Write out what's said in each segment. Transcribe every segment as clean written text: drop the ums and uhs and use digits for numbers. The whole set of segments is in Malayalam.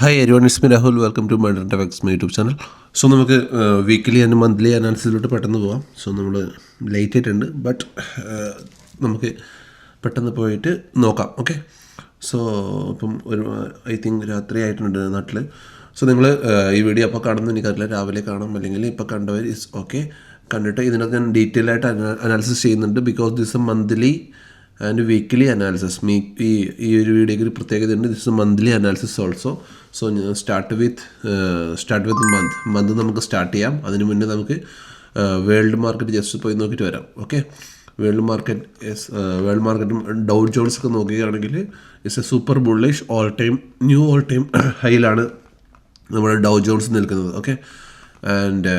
Hi everyone, it's me Rahul. Welcome to my techs my YouTube channel. So നമുക്ക് വീക്ക്ലി ആൻഡ് മന്ത്ലി അനാലിസിസിലോട്ട് പെട്ടെന്ന് പോവാം. സോ നമ്മൾ ലേറ്റ് ആയിട്ടുണ്ട്, ബട്ട് നമുക്ക് പെട്ടെന്ന് പോയിട്ട് നോക്കാം. ഓക്കെ, സോ ഇപ്പം ഒരു ഐ തിങ്ക് രാത്രി ആയിട്ടുണ്ട് നാട്ടിൽ. സോ നിങ്ങൾ ഈ വീഡിയോ അപ്പോൾ കാണുന്നത് എനിക്കറിയില്ല, രാവിലെ കാണാം അല്ലെങ്കിൽ ഇപ്പോൾ കണ്ടവർ ഇസ് ഓക്കെ. കണ്ടിട്ട് ഇതിനകത്ത് ഞാൻ ഡീറ്റെയിൽ ആയിട്ട് അനാലിസിസ് ചെയ്യുന്നുണ്ട്. Because this A monthly and weekly analysis. ഈ ഒരു വീഡിയോയ്ക്ക് ഒരു പ്രത്യേകത ഉണ്ട്. This monthly analysis also. So start with month നമുക്ക് സ്റ്റാർട്ട് ചെയ്യാം. അതിന് മുന്നേ നമുക്ക് വേൾഡ് മാർക്കറ്റ് ജസ്റ്റ് പോയി നോക്കിയിട്ട് വരാം. ഓക്കെ, വേൾഡ് മാർക്കറ്റും ഡൗ ജോൺസ് ഒക്കെ നോക്കുകയാണെങ്കിൽ it's a super bullish all time ഹൈയിലാണ് നമ്മുടെ ഡൗ ജോൺസ് നിൽക്കുന്നത്. Okay, and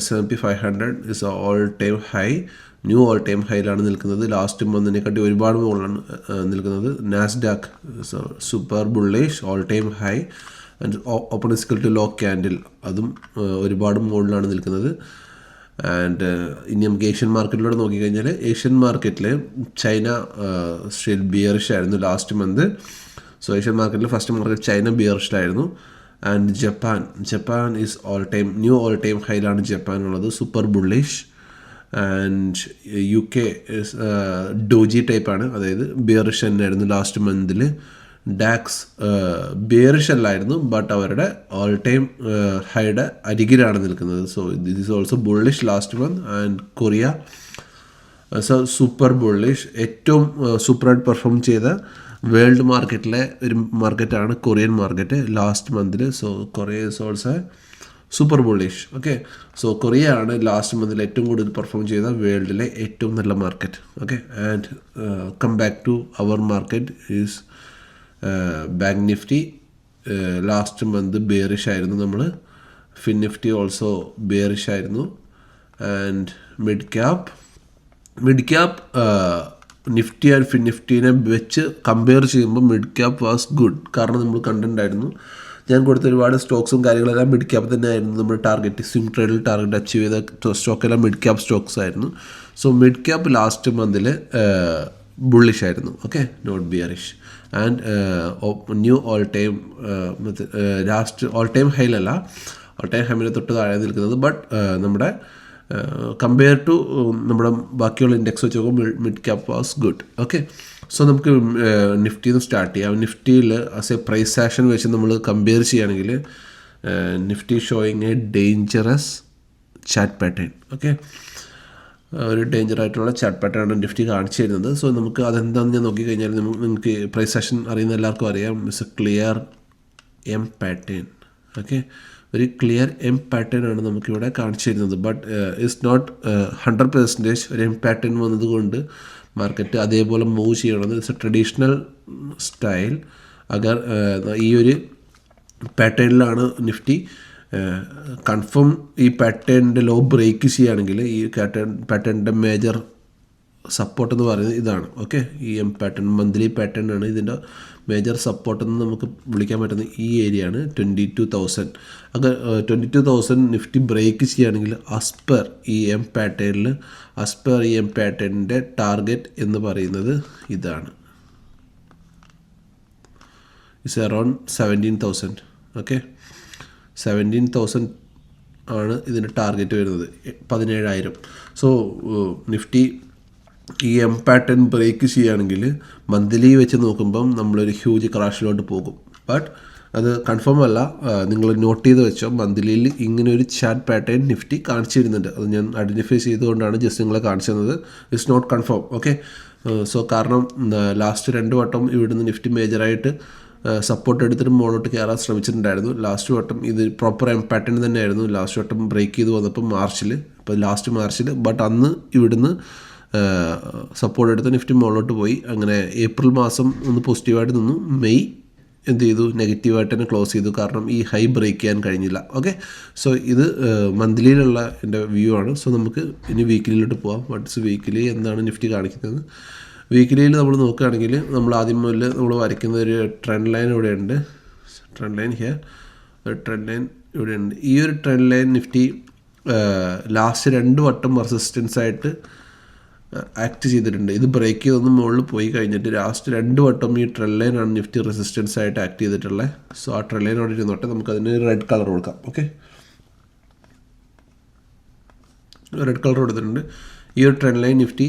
S&P 500 is all time high, new all time ഹൈയിലാണ് നിൽക്കുന്നത്. ലാസ്റ്റ് മന്തിനെക്കാട്ടി ഒരുപാട് മുകളിലാണ് നിൽക്കുന്നത്. Nasdaq super bullish all time high and open is equal to low candle, അതും ഒരുപാട് മുകളിലാണ് നിൽക്കുന്നത്. ആൻഡ് ഇനി നമുക്ക് ഏഷ്യൻ മാർക്കറ്റിലൂടെ നോക്കിക്കഴിഞ്ഞാൽ ഏഷ്യൻ മാർക്കറ്റിൽ ചൈന സ്റ്റിൽ ബിയറിഷ് ആയിരുന്നു ലാസ്റ്റ് മന്ത്. സോ ഏഷ്യൻ മാർക്കറ്റിൽ ഫസ്റ്റ് മാർക്കറ്റ് ചൈന ബിയറിഷിലായിരുന്നു. And Japan is new all time ഹൈയിലാണ് ജപ്പാൻ ഉള്ളത്, സൂപ്പർ ബുള്ളിഷ്. ആൻഡ് UK ഡോജി ടൈപ്പാണ്, അതായത് ബിയറിഷ് തന്നെയായിരുന്നു ലാസ്റ്റ് മന്തിൽ. ഡാക്സ് ബിയറിഷ് അല്ലായിരുന്നു, ബട്ട് അവരുടെ ഓൾ ടൈം ഹൈയുടെ അരികിലാണ് നിൽക്കുന്നത്. So this is also bullish last month. And Korea super bullish, ഏറ്റവും സൂപ്പറായിട്ട് പെർഫോം ചെയ്ത വേൾഡ് മാർക്കറ്റിലെ ഒരു മാർക്കറ്റാണ് Korean market last മന്തിൽ. So Korea is also super bullish. Okay, so Korea ആണ് ലാസ്റ്റ് മന്തിൽ ഏറ്റവും കൂടുതൽ പെർഫോം ചെയ്ത വേൾഡിലെ ഏറ്റവും നല്ല market. Okay, and come back to our market is bank Nifty. Last month bearish ആയിരുന്നു നമ്മൾ. ഫിൻ നിഫ്റ്റി ഓൾസോ ബെയറിഷ് ആയിരുന്നു. And mid cap Nifty and fin നിഫ്റ്റീനെ വെച്ച് കമ്പയർ ചെയ്യുമ്പോൾ മിഡ് ക്യാപ്പ് വാസ് ഗുഡ്. കാരണം നമ്മൾ കണ്ടിട്ടുണ്ടായിരുന്നു, ഞാൻ കൊടുത്ത ഒരുപാട് സ്റ്റോക്സും കാര്യങ്ങളെല്ലാം മിഡ് ക്യാപ്പ് തന്നെ ആയിരുന്നു. നമ്മുടെ ടാർഗറ്റ് സ്വിംഗ് ട്രേഡിൽ ടാർഗറ്റ് അച്ചീവ് ചെയ്ത സ്റ്റോക്കെല്ലാം മിഡ് ക്യാപ്പ് സ്റ്റോക്സ് ആയിരുന്നു. സോ മിഡ് ക്യാപ്പ് ലാസ്റ്റ് മന്തിൽ ബുള്ളിഷ് ആയിരുന്നു. Okay, not bearish. And new all time last all time ഹൈയിലല്ല, ഓൾ ടൈം ഹൈമിനെ തൊട്ട് താഴെ നിൽക്കുന്നത്. ബട്ട് നമ്മുടെ കമ്പയർ ടു നമ്മുടെ ബാക്കിയുള്ള ഇൻഡെക്സ് വെച്ച് നോക്കുമ്പോൾ mid cap was good. Okay, so നമുക്ക് നിഫ്റ്റിയിൽ നിന്ന് സ്റ്റാർട്ട് ചെയ്യാം. നിഫ്റ്റിയിൽ ആസ് എ പ്രൈസ് ആക്ഷൻ വെച്ച് നമ്മൾ കമ്പയർ ചെയ്യുകയാണെങ്കിൽ Nifty showing A dangerous chat pattern. Okay, ഒരു ഡേഞ്ചറായിട്ടുള്ള ചാറ്റ് പാറ്റേൺ ആണ് നിഫ്റ്റി കാണിച്ചു തരുന്നത്. സോ നമുക്ക് അതെന്താണെന്ന് ഞാൻ നോക്കിക്കഴിഞ്ഞാൽ നിങ്ങൾക്ക് പ്രൈസ് ആക്ഷൻ അറിയുന്ന എല്ലാവർക്കും അറിയാം. It's a clear M pattern. Okay, ഒരു ക്ലിയർ എം പാറ്റേൺ ആണ് നമുക്കിവിടെ കാണിച്ചു തരുന്നത്. ബട്ട് ഇറ്റ്സ് നോട്ട് 100% ഒരു എം പാറ്റേൺ വന്നതുകൊണ്ട് മാർക്കറ്റ് അതേപോലെ മൂവ് ചെയ്യണമെന്ന്. It's a traditional style. അഗർ ഈ ഒരു പാറ്റേണിലാണ് നിഫ്റ്റി കൺഫേം ഈ പാറ്റേണിൻ്റെ ലോ ബ്രേക്ക് ചെയ്യുകയാണെങ്കിൽ ഈ പാറ്റേണിൻ്റെ മേജർ സപ്പോർട്ട് എന്ന് പറയുന്നത് ഇതാണ്. ഓക്കെ, ഈ എം പാറ്റേൺ മന്ത്ലി പാറ്റേൺ ആണ്. ഇതിൻ്റെ മേജർ സപ്പോർട്ട് എന്ന് നമുക്ക് വിളിക്കാൻ പറ്റുന്ന ഈ ഏരിയ ആണ് 22,000. അത് 22,000 നിഫ്റ്റി ബ്രേക്ക് ചെയ്യുകയാണെങ്കിൽ ആസ്പെർ ഈ എം പാറ്റേണിൻ്റെ ടാർഗറ്റ് എന്ന് പറയുന്നത് ഇതാണ്. It's around 17,000. ഓക്കെ, 17,000 ആണ് ഇതിൻ്റെ ടാർഗറ്റ് വരുന്നത്, 17,000. സോ നിഫ്റ്റി ഈ എം പാറ്റേൺ ബ്രേക്ക് ചെയ്യുകയാണെങ്കിൽ മന്ത്ലി വെച്ച് നോക്കുമ്പം നമ്മളൊരു ഹ്യൂജ് ക്രാഷിലോട്ട് പോകും. ബട്ട് അത് കൺഫേം അല്ല, നിങ്ങൾ നോട്ട് ചെയ്ത് വെച്ചോ. മന്ത്ലിയിൽ ഇങ്ങനെ ഒരു ചാറ്റ് പാറ്റേൺ നിഫ്റ്റി കാണിച്ചു തരുന്നുണ്ട്. അത് ഞാൻ ഐഡൻറ്റിഫൈ ചെയ്തുകൊണ്ടാണ് ജസ്റ്റ് നിങ്ങളെ കാണിച്ചു തന്നത്. It's not confirm. Okay, so കാരണം ലാസ്റ്റ് 2 വട്ടം ഇവിടുന്ന് നിഫ്റ്റി മേജറായിട്ട് സപ്പോർട്ട് എടുത്തിട്ട് മുകളിലോട്ട് കയറാൻ ശ്രമിച്ചിട്ടുണ്ടായിരുന്നു. ലാസ്റ്റ് വട്ടം ഇത് പ്രോപ്പർ എം പാറ്റേൺ തന്നെയായിരുന്നു. ലാസ്റ്റ് വട്ടം ബ്രേക്ക് ചെയ്ത് വന്നപ്പോൾ ലാസ്റ്റ് മാർച്ചിൽ. ബട്ട് അന്ന് ഇവിടുന്ന് സപ്പോർട്ട് എടുത്ത് നിഫ്റ്റി മുകളിലോട്ട് പോയി. അങ്ങനെ ഏപ്രിൽ മാസം ഒന്ന് പോസിറ്റീവായിട്ട് നിന്നു. മെയ് എന്ത് ചെയ്തു, നെഗറ്റീവായിട്ട് തന്നെ ക്ലോസ് ചെയ്തു. കാരണം ഈ ഹൈ ബ്രേക്ക് ചെയ്യാൻ കഴിഞ്ഞില്ല. ഓക്കെ, സോ ഇത് മന്ത്ലിയിലുള്ള എൻ്റെ വ്യൂ ആണ്. സോ നമുക്ക് ഇനി വീക്കിലിയിലോട്ട് പോകാം. വാട്ട്സ് വീക്കിലി എന്താണ് നിഫ്റ്റി കാണിക്കുന്നത്. വീക്കിലിയിൽ നമ്മൾ നോക്കുകയാണെങ്കിൽ നമ്മൾ ആദ്യം മുതൽ നമ്മൾ വരയ്ക്കുന്ന ഒരു ട്രെൻഡ് ലൈൻ ഇവിടെയുണ്ട്. ട്രെൻഡ് ലൈൻ ഇവിടെയുണ്ട്. ഈ ഒരു ട്രെൻഡ് ലൈൻ നിഫ്റ്റി ലാസ്റ്റ് 2 വട്ടം റെസിസ്റ്റൻസ് ആയിട്ട് ആക്ട് ചെയ്തിട്ടുണ്ട്. ഇത് ബ്രേക്ക് ചെയ്തൊന്ന് മുകളിൽ പോയി കഴിഞ്ഞിട്ട് ലാസ്റ്റ് 2 വട്ടം ഈ ട്രെൻഡ് ലൈനാണ് നിഫ്റ്റി റെസിസ്റ്റൻസ് ആയിട്ട് ആക്ട് ചെയ്തിട്ടുള്ളത്. സോ ആ ട്രെൻഡ് ലൈൻ അവിടെ ഇരുന്നോട്ടെ, നമുക്കതിന് റെഡ് കളർ കൊടുക്കാം. ഓക്കെ, റെഡ് കളർ കൊടുത്തിട്ടുണ്ട്. ഈ ഒരു ട്രെൻഡ് ലൈൻ നിഫ്റ്റി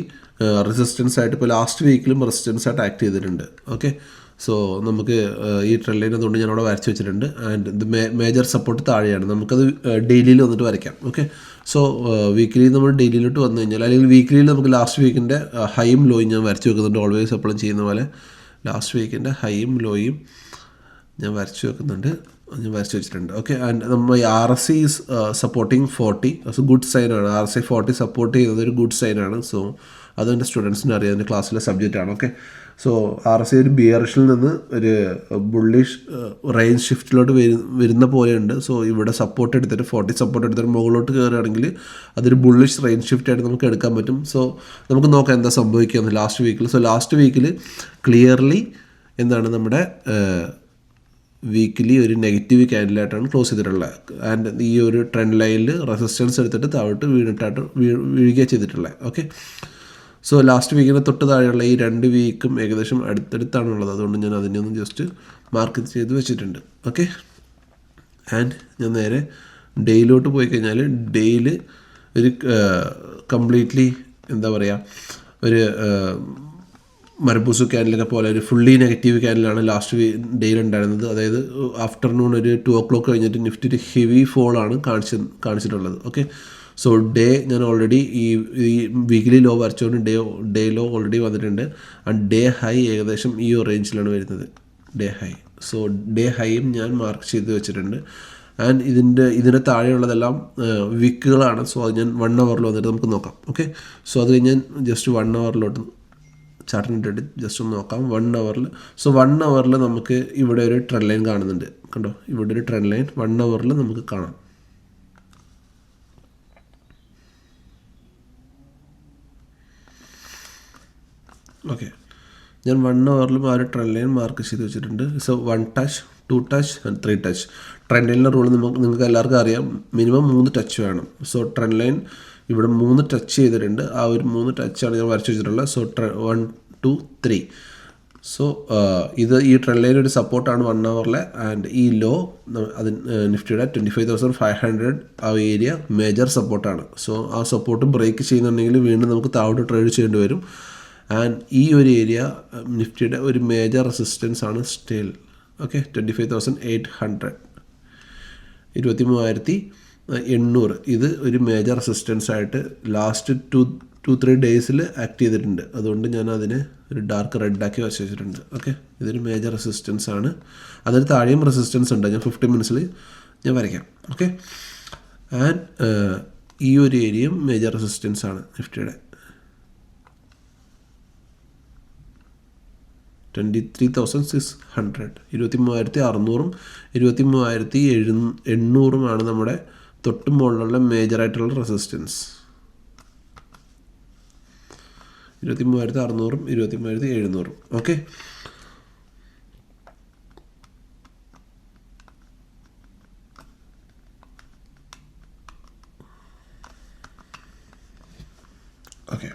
റെസിസ്റ്റൻസ് ആയിട്ട് ഇപ്പോൾ ലാസ്റ്റ് വീക്കിലും റെസിസ്റ്റൻസ് ആയിട്ട് ആക്ട് ചെയ്തിട്ടുണ്ട്. ഓക്കെ, സോ നമുക്ക് ഈ ട്രെൻഡ് ലൈൻ അതുകൊണ്ട് ഞാൻ അവിടെ വരച്ച് വെച്ചിട്ടുണ്ട്. ആൻഡ് ഇത് മേജർ സപ്പോർട്ട് താഴെയാണ്. നമുക്കത് ഡെയിലിയിൽ വന്നിട്ട് വരയ്ക്കാം. ഓക്കെ, സോ വീക്കിലി നമ്മൾ ഡെയിലിയിലോട്ട് വന്നു കഴിഞ്ഞാൽ, അല്ലെങ്കിൽ വീക്കിലിയിൽ നമുക്ക് ലാസ്റ്റ് വീക്കിൻ്റെ ഹൈയും ലോയും ഞാൻ വരച്ച് വെക്കുന്നുണ്ട്. ഓൾവേസ് എപ്പോഴും ചെയ്യുന്ന പോലെ ലാസ്റ്റ് വീക്കിൻ്റെ ഹൈയും ലോയും ഞാൻ വരച്ച് വെക്കുന്നുണ്ട്, ഞാൻ വരച്ച് വെച്ചിട്ടുണ്ട്. ഓക്കെ, ആൻഡ് നമ്മൾ RSI ഈസ് സപ്പോർട്ടിങ് 40, അത് ഗുഡ് സൈനാണ്. RSI 40 സപ്പോർട്ട് ചെയ്യുന്നത് ഒരു ഗുഡ് സൈനാണ്. സോ അത് എൻ്റെ സ്റ്റുഡൻസിന് അറിയാം, എൻ്റെ ക്ലാസ്സിലെ സബ്ജക്റ്റാണ്. ഓക്കെ, സോ RSI ഒരു ബിയറിഷിൽ നിന്ന് ഒരു ബുള്ളിഷ് റേഞ്ച് ഷിഫ്റ്റിലോട്ട് വരുന്ന പോലെയുണ്ട്. സോ ഇവിടെ സപ്പോർട്ട് എടുത്തിട്ട് 40 സപ്പോർട്ട് എടുത്തിട്ട് മുകളിലോട്ട് കയറുകയാണെങ്കിൽ അതൊരു ബുള്ളിഷ് റേഞ്ച് ഷിഫ്റ്റ് ആയിട്ട് നമുക്ക് എടുക്കാൻ പറ്റും. സോ നമുക്ക് നോക്കാം എന്താ സംഭവിക്കുകയെന്ന് ലാസ്റ്റ് വീക്കിൽ. സോ ലാസ്റ്റ് വീക്കിൽ ക്ലിയർലി എന്താണ് നമ്മുടെ വീക്കിലി ഒരു നെഗറ്റീവ് ക്യാൻഡിലായിട്ടാണ് ക്ലോസ് ചെയ്തിട്ടുള്ളത്. ആൻഡ് ഈ ഒരു ട്രെൻഡ് ലൈനിൽ റെസിസ്റ്റൻസ് എടുത്തിട്ട് താഴോട്ട് വീഴുകയാണ് ചെയ്തിട്ടുള്ളത്. ഓക്കെ, സോ ലാസ്റ്റ് വീക്കിന് തൊട്ട് താഴെയുള്ള ഈ 2 വീക്കും ഏകദേശം അടുത്തടുത്താണുള്ളത്. അതുകൊണ്ട് ഞാൻ അതിനെ ഒന്ന് ജസ്റ്റ് മാർക്ക് ചെയ്ത് വെച്ചിട്ടുണ്ട്. ഓക്കെ, ആൻഡ് ഞാൻ നേരെ ഡെയിലോട്ട് പോയി കഴിഞ്ഞാൽ ഡെയിൽ ഒരു കംപ്ലീറ്റ്ലി എന്താ പറയുക, ഒരു മരബൂസു ക്യാൻഡിലൊക്കെ പോലെ ഒരു ഫുള്ളി നെഗറ്റീവ് ക്യാൻഡിലാണ് ലാസ്റ്റ് ഡേയിൽ ഉണ്ടായിരുന്നത്. അതായത് ആഫ്റ്റർനൂൺ ഒരു 2 o'clock കഴിഞ്ഞിട്ട് നിഫ്റ്റി ഒരു ഹെവി ഫോളാണ് കാണിച്ചിട്ടുള്ളത്. ഓക്കെ, സോ ഡേ ഞാൻ ഓൾറെഡി ഈ വീക്കിലി ലോ വരച്ചുകൊണ്ട് ഡേ ലോ ഓൾറെഡി വന്നിട്ടുണ്ട്. ആൻഡ് ഡേ ഹൈ ഏകദേശം ഈ റേഞ്ചിലാണ് വരുന്നത്, ഡേ ഹൈ. സോ ഡേ ഹൈയും ഞാൻ മാർക്ക് ചെയ്ത് വെച്ചിട്ടുണ്ട്. ആൻഡ് ഇതിൻ്റെ താഴെയുള്ളതെല്ലാം വീക്കുകളാണ്. സോ അത് ഞാൻ 1 hour വന്നിട്ട് നമുക്ക് നോക്കാം. ഓക്കെ, സോ അത് കഴിഞ്ഞ് ജസ്റ്റ് 1 hour ചാർട്ടിനിട്ടിട്ട് ജസ്റ്റ് ഒന്ന് നോക്കാം 1 hour. സോ 1 hour നമുക്ക് ഇവിടെ ഒരു ട്രെൻഡ് ലൈൻ കാണുന്നുണ്ട്. കണ്ടോ, ഇവിടെ ഒരു ട്രെൻഡ് ലൈൻ 1 hour നമുക്ക് കാണാം. ഓക്കെ, ഞാൻ 1 hour ആ ഒരു ട്രെൻഡ് ലൈൻ മാർക്ക് ചെയ്ത് വെച്ചിട്ടുണ്ട്. So 1 touch 2 touch and 3 touch. Trend ലൈനിൻ്റെ റൂൾ നിങ്ങൾക്ക് എല്ലാവർക്കും അറിയാം, മിനിമം 3 ടച്ച് വേണം. സോ ട്രെൻഡ് ലൈൻ ഇവിടെ 3 ടച്ച് ചെയ്തിട്ടുണ്ട്. ആ ഒരു 3 ടച്ചാണ് ഞാൻ വരച്ച് വെച്ചിട്ടുള്ളത്. സോ 1 2 3. സോ ഈ ട്രെൻഡ് ലൈൻ ഒരു സപ്പോർട്ടാണ് 1 hour. ആൻഡ് ഈ ലോ അത് നിഫ്റ്റിയുടെ 25,500 ആ ഏരിയ മേജർ സപ്പോർട്ടാണ്. സോ ആ സപ്പോർട്ട് ബ്രേക്ക് ചെയ്യുന്നുണ്ടെങ്കിൽ വീണ്ടും നമുക്ക് താഴോട്ട് ട്രേഡ് ചെയ്യേണ്ടി വരും. ആൻഡ് ഈ ഒരു ഏരിയ നിഫ്റ്റിയുടെ ഒരു മേജർ റെസിസ്റ്റൻസ് ആണ് സ്റ്റിൽ. ഓക്കെ, 25,800, 23,800. ഇത് ഒരു മേജർ റെസിസ്റ്റൻസ് ആയിട്ട് ലാസ്റ്റ് 2-3 ഡേയ്സിൽ ആക്ട് ചെയ്തിട്ടുണ്ട്. അതുകൊണ്ട് ഞാൻ അതിനെ ഒരു ഡാർക്ക് റെഡാക്കി വെച്ചിട്ടുണ്ട്. ഓക്കെ, ഇതൊരു മേജർ റെസിസ്റ്റൻസ് ആണ്. അതിന് താഴെയും റെസിസ്റ്റൻസ് ഉണ്ട്. ഞാൻ 15 minutes ഞാൻ വരയ്ക്കാം. ഓക്കെ, ആൻഡ് ഈ ഒരു ഏരിയയും മേജർ റെസിസ്റ്റൻസ് ആണ് നിഫ്റ്റിയുടെ. 23,600, 23,600, 23,800 നമ്മുടെ തൊട്ട് മുകളിലുള്ള മേജറായിട്ടുള്ള റെസിസ്റ്റൻസ്. 23,600, 23,700. Okay, okay.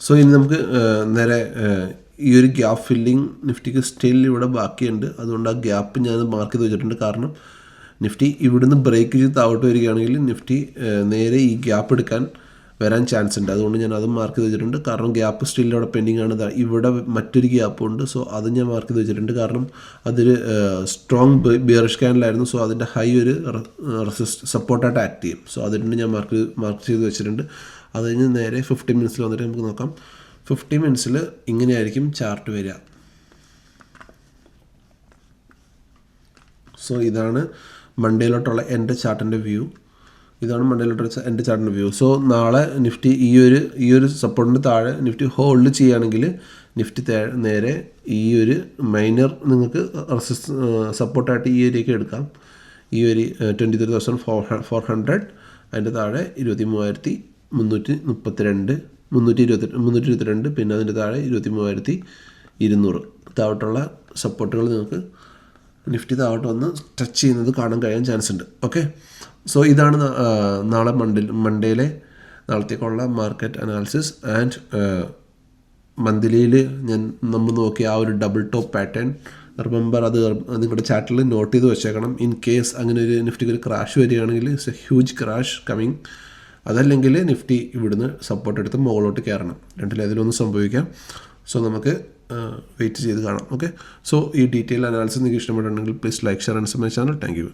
സോ ഇനി നമുക്ക് നേരെ ഈ ഒരു ഗ്യാപ്പ് ഫില്ലിങ് നിഫ്റ്റിക്ക് സ്റ്റിൽ ഇവിടെ ബാക്കിയുണ്ട്. അതുകൊണ്ട് ആ ഗ്യാപ്പ് ഞാൻ മാർക്ക് ചെയ്ത് വെച്ചിട്ടുണ്ട്. കാരണം നിഫ്റ്റി ഇവിടുന്ന് ബ്രേക്ക് ചെയ്ത് താഴോട്ട് വരികയാണെങ്കിൽ നിഫ്റ്റി നേരെ ഈ ഗ്യാപ്പ് എടുക്കാൻ വരാൻ ചാൻസ് ഉണ്ട്. അതുകൊണ്ട് ഞാൻ അതും മാർക്ക് ചെയ്ത് വെച്ചിട്ടുണ്ട്. കാരണം ഗ്യാപ്പ് സ്റ്റിൽ ഇവിടെ പെൻഡിങ് ആണ്. ഇവിടെ മറ്റൊരു ഗ്യാപ്പ് ഉണ്ട്. സോ അത് ഞാൻ മാർക്ക് ചെയ്ത് വെച്ചിട്ടുണ്ട്. കാരണം അതൊരു സ്ട്രോങ് ബിയറിഷ് ക്യാൻഡിലായിരുന്നു. സോ അതിൻ്റെ ഹൈ ഒരു സപ്പോർട്ടായിട്ട് ആക്ട് ചെയ്യും. സോ അതിന് ഞാൻ മാർക്ക് ചെയ്ത് വെച്ചിട്ടുണ്ട്. അത് കഴിഞ്ഞ് നേരെ 15 minutes വന്നിട്ട് നമുക്ക് നോക്കാം. 15 minutes ഇങ്ങനെയായിരിക്കും ചാർട്ട് വരിക. സോ ഇതാണ് മൺഡേയിലോട്ടുള്ള എൻ്റെ ചാർട്ടിൻ്റെ വ്യൂ. എൻ്റെ ചാർട്ടിൻ്റെ വ്യൂ. സോ നാളെ നിഫ്റ്റി ഈ ഒരു സപ്പോർട്ടിൻ്റെ താഴെ നിഫ്റ്റി ഹോൾഡ് ചെയ്യുകയാണെങ്കിൽ നിഫ്റ്റി നേരെ ഈ ഒരു മൈനർ നിങ്ങൾക്ക് സപ്പോർട്ടായിട്ട് ഈ ഏരിയയ്ക്ക് എടുക്കാം. ഈ ഒരു 23,400, അതിൻ്റെ താഴെ 23,332, പിന്നെ അതിൻ്റെ താഴെ 23,200 താഴോട്ടുള്ള സപ്പോർട്ടുകൾ നിങ്ങൾക്ക് നിഫ്റ്റി താഴോട്ട് വന്ന് ടച്ച് ചെയ്യുന്നത് കാണാൻ കഴിയാൻ ചാൻസ് ഉണ്ട്. ഓക്കെ, സോ ഇതാണ് നാളെ മൺഡേയിലെ നാളത്തേക്കുള്ള മാർക്കറ്റ് അനാലിസിസ് ആൻഡ് മന്ത്ലിയിൽ നമ്മൾ നോക്കിയ ആ ഒരു ഡബിൾ ടോപ്പ് പാറ്റേൺ റിമെമ്പർ, അത് നിങ്ങളുടെ ചാർട്ടിൽ നോട്ട് ചെയ്ത് വെച്ചേക്കണം. ഇൻ കേസ് അങ്ങനെ ഒരു നിഫ്റ്റിക്ക് ഒരു ക്രാഷ് വരികയാണെങ്കിൽ it's A huge crash coming. അതല്ലെങ്കിൽ നിഫ്റ്റി ഇവിടുന്ന് സപ്പോർട്ട് എടുത്ത് മുകളിലോട്ട് കയറണം. രണ്ടിലേതിലൊന്നും സംഭവിക്കാം. സോ നമുക്ക് വെയിറ്റ് ചെയ്ത് കാണാം. ഓക്കെ, സോ ഈ ഡീറ്റെയിൽ അനാലിസിസ് നിങ്ങൾക്ക് ഇഷ്ടപ്പെട്ടുണ്ടെങ്കിൽ please like, share and subscribe my channel. Thank U.